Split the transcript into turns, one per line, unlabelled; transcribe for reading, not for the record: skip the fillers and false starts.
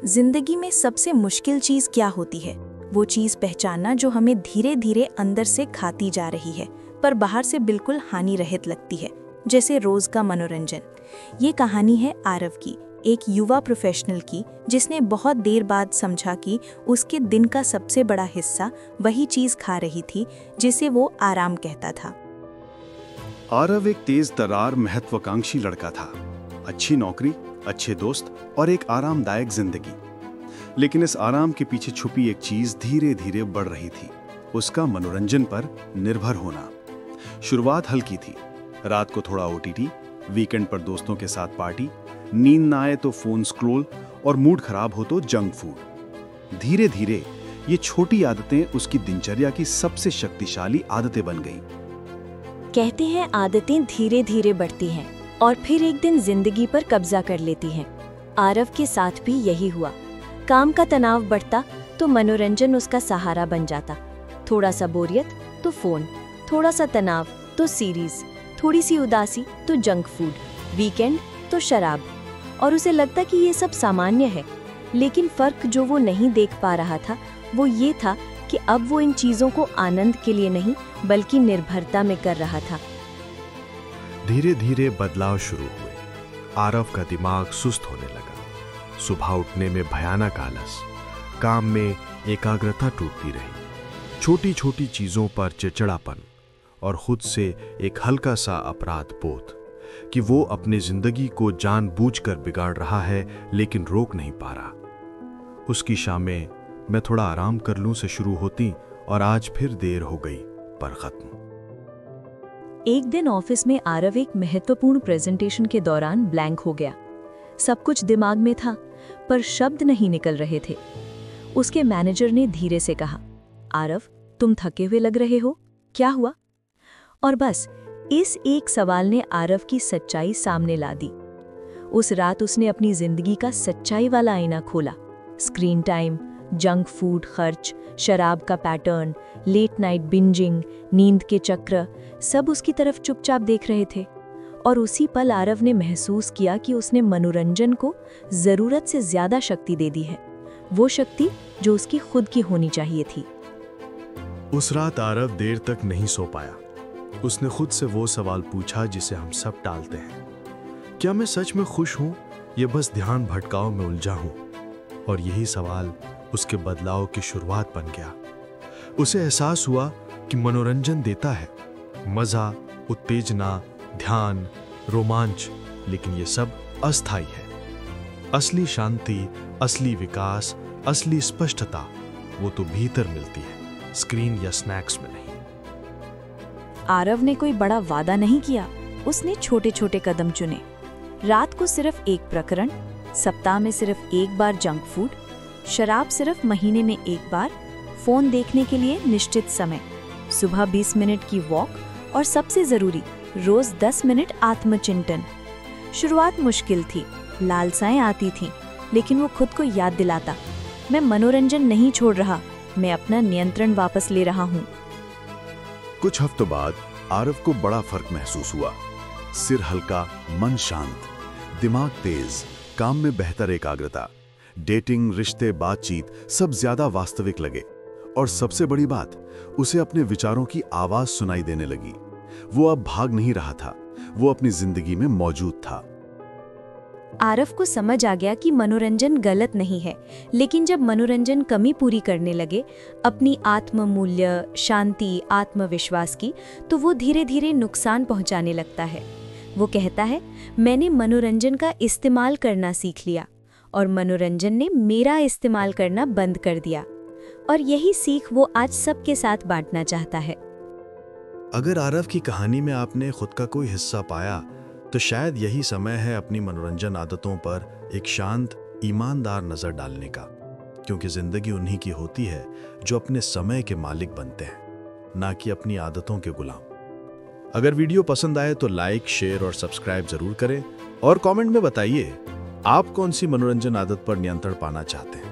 जिंदगी में सबसे मुश्किल चीज क्या होती है? वो चीज पहचानना जो हमें धीरे धीरे अंदर से खाती जा रही है, पर बाहर से बिल्कुल हानि रहित लगती है, जैसे रोज का मनोरंजन। ये कहानी है आरव की, एक युवा प्रोफेशनल की, जिसने बहुत देर बाद समझा कि उसके दिन का सबसे बड़ा हिस्सा वही चीज खा रही थी जिसे वो आराम कहता था।
आरव एक तेज तर्रार महत्वाकांक्षी लड़का था। अच्छी नौकरी, अच्छे दोस्त और एक आरामदायक जिंदगी। लेकिन इस आराम के पीछे छुपी एक चीज धीरे धीरे बढ़ रही थी, उसका मनोरंजन पर निर्भर होना। शुरुआत हल्की थी, रात को थोड़ा ओटीटी, वीकेंड पर दोस्तों के साथ पार्टी, नींद ना आए तो फोन स्क्रॉल और मूड खराब हो तो जंक फूड। धीरे धीरे ये छोटी आदतें उसकी दिनचर्या की सबसे शक्तिशाली आदतें बन गईं।
कहते हैं आदतें धीरे धीरे बढ़ती हैं और फिर एक दिन जिंदगी पर कब्जा कर लेती हैं। आरव के साथ भी यही हुआ। काम का तनाव बढ़ता तो मनोरंजन उसका सहारा बन जाता। थोड़ा सा बोरियत तो फोन, थोड़ा सा तनाव तो सीरीज, थोड़ी सी उदासी तो जंक फूड, वीकेंड तो शराब। और उसे लगता कि ये सब सामान्य है, लेकिन फर्क जो वो नहीं देख पा रहा था वो ये था कि अब वो इन चीजों को आनंद के लिए नहीं बल्कि निर्भरता में कर रहा था।
धीरे धीरे बदलाव शुरू हुए। आरव का दिमाग सुस्त होने लगा। सुबह उठने में भयानक आलस, काम में एकाग्रता टूटती रही, छोटी छोटी चीजों पर चिड़चिड़ापन और खुद से एक हल्का सा अपराध बोध कि वो अपनी जिंदगी को जानबूझकर बिगाड़ रहा है लेकिन रोक नहीं पा रहा। उसकी शामें मैं थोड़ा आराम कर लूं से शुरू होती और आज फिर देर हो गई पर खत्म।
एक दिन ऑफिस में आरव एक महत्वपूर्ण प्रेजेंटेशन के दौरान ब्लैंक हो गया। सब कुछ दिमाग में था पर शब्द नहीं निकल रहे थे। उसके मैनेजर ने धीरे से कहा, आरव, तुम थके हुए लग रहे हो, क्या हुआ? और बस इस एक सवाल ने आरव की सच्चाई सामने ला दी। उस रात उसने अपनी जिंदगी का सच्चाई वाला आईना खोला। स्क्रीन टाइम, जंक फूड खर्च, शराब का पैटर्न, लेट नाइट बिंजिंग, नींद के चक्र, सब उसकी तरफ चुपचाप देख रहे थे। और उसी पल आरव ने महसूस किया कि उसने मनोरंजन को जरूरत से ज्यादा शक्ति दे दी है, वो शक्ति जो उसकी खुद की होनी चाहिए थी।
उस रात आरव देर तक नहीं सो पाया। उसने खुद से वो सवाल पूछा जिसे हम सब टालते हैं, क्या मैं सच में खुश हूं या बस ध्यान भटकाव में उलझा हूं? और यही सवाल उसके बदलाव की शुरुआत बन गया। उसे एहसास हुआ कि मनोरंजन देता है मजा, उत्तेजना, ध्यान, रोमांच, लेकिन ये सब अस्थायी है। असली शांति, असली विकास, असली स्पष्टता वो तो भीतर मिलती है, स्क्रीन या स्नैक्स में नहीं।
आरव ने कोई बड़ा वादा नहीं किया, उसने छोटे छोटे कदम चुने। रात को सिर्फ एक प्रकरण, सप्ताह में सिर्फ एक बार जंक फूड, शराब सिर्फ महीने में एक बार, फोन देखने के लिए निश्चित समय, सुबह 20 मिनट की वॉक और सबसे जरूरी रोज 10 मिनट आत्मचिंतन। शुरुआत मुश्किल थी, लालसाएं आती थीं, लेकिन वो खुद को याद दिलाता, मैं मनोरंजन नहीं छोड़ रहा, मैं अपना नियंत्रण वापस ले रहा हूँ।
कुछ हफ्तों बाद आरव को बड़ा फर्क महसूस हुआ। सिर हल्का, मन शांत, दिमाग तेज, काम में बेहतर एकाग्रता, डेटिंग, रिश्ते, बातचीत सब ज्यादा वास्तविक लगे। और सबसे बड़ी बात, उसे अपने विचारों की आवाज सुनाई देने लगी। वो अब भाग नहीं रहा था, वो अपनी जिंदगी में मौजूद था।
आरव को समझ आ गया कि मनोरंजन गलत नहीं है, लेकिन जब मनोरंजन कमी पूरी करने लगे अपनी आत्ममूल्य, शांति, आत्मविश्वास की, तो वो धीरे धीरे नुकसान पहुंचाने लगता है। वो कहता है, मैंने मनोरंजन का इस्तेमाल करना सीख लिया और मनोरंजन ने मेरा इस्तेमाल करना बंद कर दिया। और यही सीख वो आज सबके साथ बांटना चाहता है।
अगर आरव की कहानी में आपने खुद का कोई हिस्सा पाया तो शायद यही समय है अपनी मनोरंजन आदतों पर एक शांत, ईमानदार नजर डालने का, क्योंकि जिंदगी उन्हीं की होती है जो अपने समय के मालिक बनते हैं, ना कि अपनी आदतों के गुलाम। अगर वीडियो पसंद आए तो लाइक, शेयर और सब्सक्राइब जरूर करें और कमेंट में बताइए आप कौन सी मनोरंजन आदत पर नियंत्रण पाना चाहते हैं।